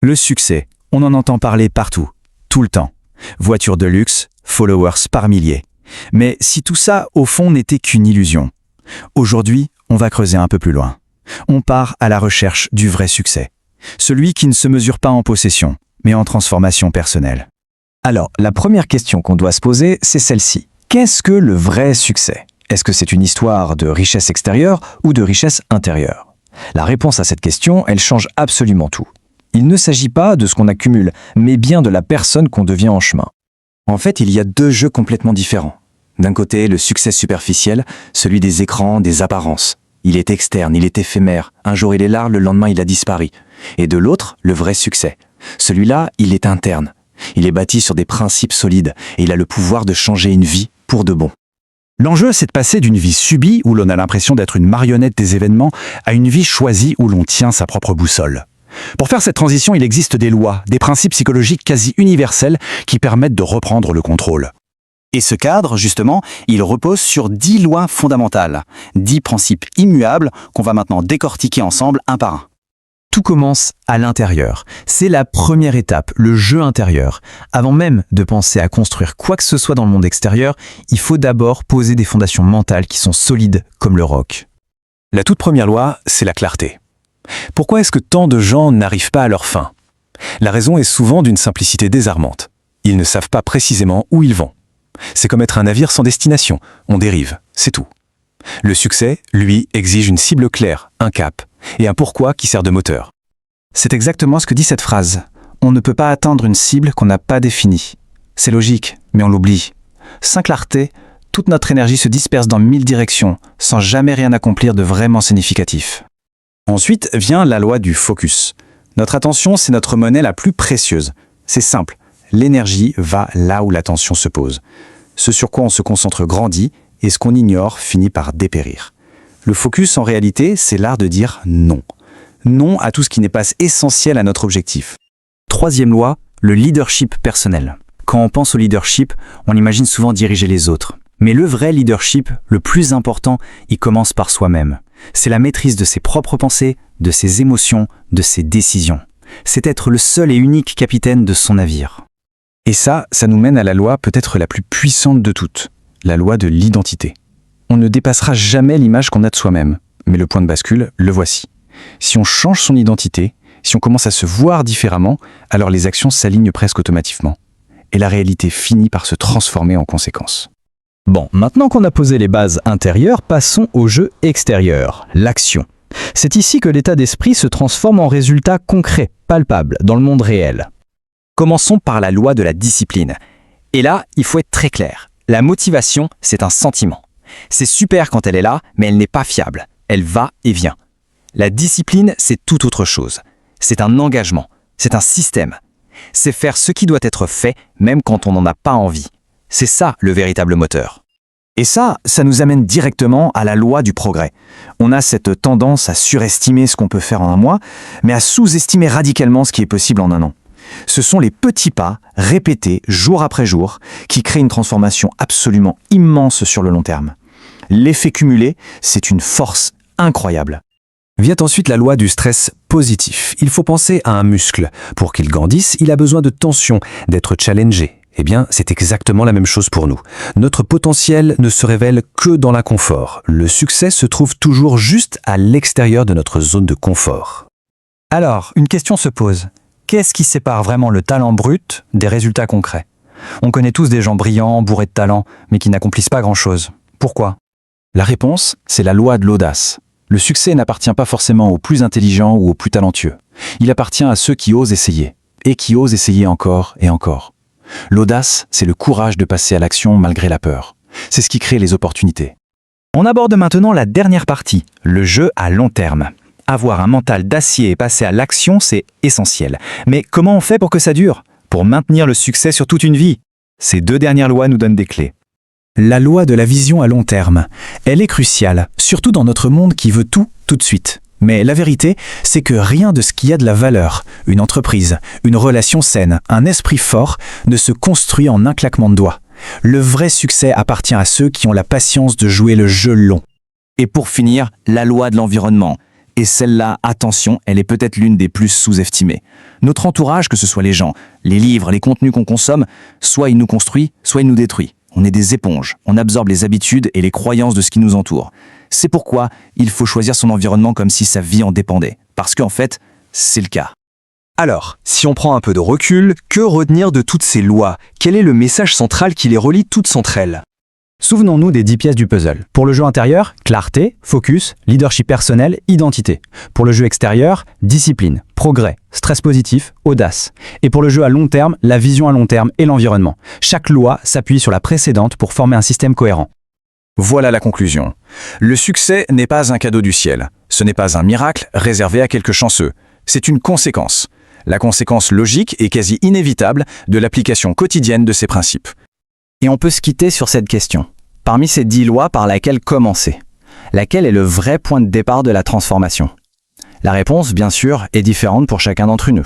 Le succès, on en entend parler partout, tout le temps. Voitures de luxe, followers par milliers. Mais si tout ça, au fond, n'était qu'une illusion. Aujourd'hui, on va creuser un peu plus loin. On part à la recherche du vrai succès. Celui qui ne se mesure pas en possession, mais en transformation personnelle. Alors, la première question qu'on doit se poser, c'est celle-ci. Qu'est-ce que le vrai succès? Est-ce que c'est une histoire de richesse extérieure ou de richesse intérieure? La réponse à cette question, elle change absolument tout. Il ne s'agit pas de ce qu'on accumule, mais bien de la personne qu'on devient en chemin. En fait, il y a deux jeux complètement différents. D'un côté, le succès superficiel, celui des écrans, des apparences. Il est externe, il est éphémère. Un jour il est là, le lendemain il a disparu. Et de l'autre, le vrai succès. Celui-là, il est interne. Il est bâti sur des principes solides et il a le pouvoir de changer une vie pour de bon. L'enjeu, c'est de passer d'une vie subie, où l'on a l'impression d'être une marionnette des événements, à une vie choisie où l'on tient sa propre boussole. Pour faire cette transition, il existe des lois, des principes psychologiques quasi universels qui permettent de reprendre le contrôle. Et ce cadre, justement, il repose sur 10 lois fondamentales, 10 principes immuables qu'on va maintenant décortiquer ensemble un par un. Tout commence à l'intérieur. C'est la première étape, le jeu intérieur. Avant même de penser à construire quoi que ce soit dans le monde extérieur, il faut d'abord poser des fondations mentales qui sont solides comme le roc. La toute première loi, c'est la clarté. Pourquoi est-ce que tant de gens n'arrivent pas à leur fin? La raison est souvent d'une simplicité désarmante. Ils ne savent pas précisément où ils vont. C'est comme être un navire sans destination. On dérive, c'est tout. Le succès, lui, exige une cible claire, un cap, et un pourquoi qui sert de moteur. C'est exactement ce que dit cette phrase. On ne peut pas atteindre une cible qu'on n'a pas définie. C'est logique, mais on l'oublie. Sans clarté, toute notre énergie se disperse dans 1000 directions, sans jamais rien accomplir de vraiment significatif. Ensuite vient la loi du focus. Notre attention, c'est notre monnaie la plus précieuse. C'est simple, l'énergie va là où l'attention se pose. Ce sur quoi on se concentre grandit, et ce qu'on ignore finit par dépérir. Le focus, en réalité, c'est l'art de dire non. Non à tout ce qui n'est pas essentiel à notre objectif. Troisième loi, le leadership personnel. Quand on pense au leadership, on imagine souvent diriger les autres. Mais le vrai leadership, le plus important, il commence par soi-même. C'est la maîtrise de ses propres pensées, de ses émotions, de ses décisions. C'est être le seul et unique capitaine de son navire. Et ça nous mène à la loi peut-être la plus puissante de toutes, la loi de l'identité. On ne dépassera jamais l'image qu'on a de soi-même, mais le point de bascule, le voici. Si on change son identité, si on commence à se voir différemment, alors les actions s'alignent presque automatiquement. Et la réalité finit par se transformer en conséquence. Bon, maintenant qu'on a posé les bases intérieures, passons au jeu extérieur, l'action. C'est ici que l'état d'esprit se transforme en résultat concret, palpable, dans le monde réel. Commençons par la loi de la discipline. Et là, il faut être très clair. La motivation, c'est un sentiment. C'est super quand elle est là, mais elle n'est pas fiable. Elle va et vient. La discipline, c'est tout autre chose. C'est un engagement, c'est un système. C'est faire ce qui doit être fait, même quand on n'en a pas envie. C'est ça le véritable moteur. Et ça nous amène directement à la loi du progrès. On a cette tendance à surestimer ce qu'on peut faire en un mois, mais à sous-estimer radicalement ce qui est possible en un an. Ce sont les petits pas, répétés jour après jour, qui créent une transformation absolument immense sur le long terme. L'effet cumulé, c'est une force incroyable. Vient ensuite la loi du stress positif. Il faut penser à un muscle. Pour qu'il grandisse, il a besoin de tension, d'être challengé. Eh bien, c'est exactement la même chose pour nous. Notre potentiel ne se révèle que dans l'inconfort. Le succès se trouve toujours juste à l'extérieur de notre zone de confort. Alors, une question se pose. Qu'est-ce qui sépare vraiment le talent brut des résultats concrets? On connaît tous des gens brillants, bourrés de talent, mais qui n'accomplissent pas grand-chose. Pourquoi? La réponse, c'est la loi de l'audace. Le succès n'appartient pas forcément aux plus intelligents ou aux plus talentueux. Il appartient à ceux qui osent essayer, et qui osent essayer encore et encore. L'audace, c'est le courage de passer à l'action malgré la peur. C'est ce qui crée les opportunités. On aborde maintenant la dernière partie, le jeu à long terme. Avoir un mental d'acier et passer à l'action, c'est essentiel. Mais comment on fait pour que ça dure? Pour maintenir le succès sur toute une vie? Ces deux dernières lois nous donnent des clés. La loi de la vision à long terme, elle est cruciale, surtout dans notre monde qui veut tout de suite. Mais la vérité, c'est que rien de ce qui a de la valeur, une entreprise, une relation saine, un esprit fort, ne se construit en un claquement de doigts. Le vrai succès appartient à ceux qui ont la patience de jouer le jeu long. Et pour finir, la loi de l'environnement. Et celle-là, attention, elle est peut-être l'une des plus sous-estimées. Notre entourage, que ce soit les gens, les livres, les contenus qu'on consomme, soit il nous construit, soit il nous détruit. On est des éponges, on absorbe les habitudes et les croyances de ce qui nous entoure. C'est pourquoi il faut choisir son environnement comme si sa vie en dépendait. Parce qu'en fait, c'est le cas. Alors, si on prend un peu de recul, que retenir de toutes ces lois? Quel est le message central qui les relie toutes entre elles? Souvenons-nous des 10 pièces du puzzle. Pour le jeu intérieur, clarté, focus, leadership personnel, identité. Pour le jeu extérieur, discipline, progrès, stress positif, audace. Et pour le jeu à long terme, la vision à long terme et l'environnement. Chaque loi s'appuie sur la précédente pour former un système cohérent. Voilà la conclusion. Le succès n'est pas un cadeau du ciel. Ce n'est pas un miracle réservé à quelques chanceux. C'est une conséquence. La conséquence logique et quasi inévitable de l'application quotidienne de ces principes. Et on peut se quitter sur cette question. Parmi ces 10 lois, par laquelle commencer? Laquelle est le vrai point de départ de la transformation? La réponse, bien sûr, est différente pour chacun d'entre nous.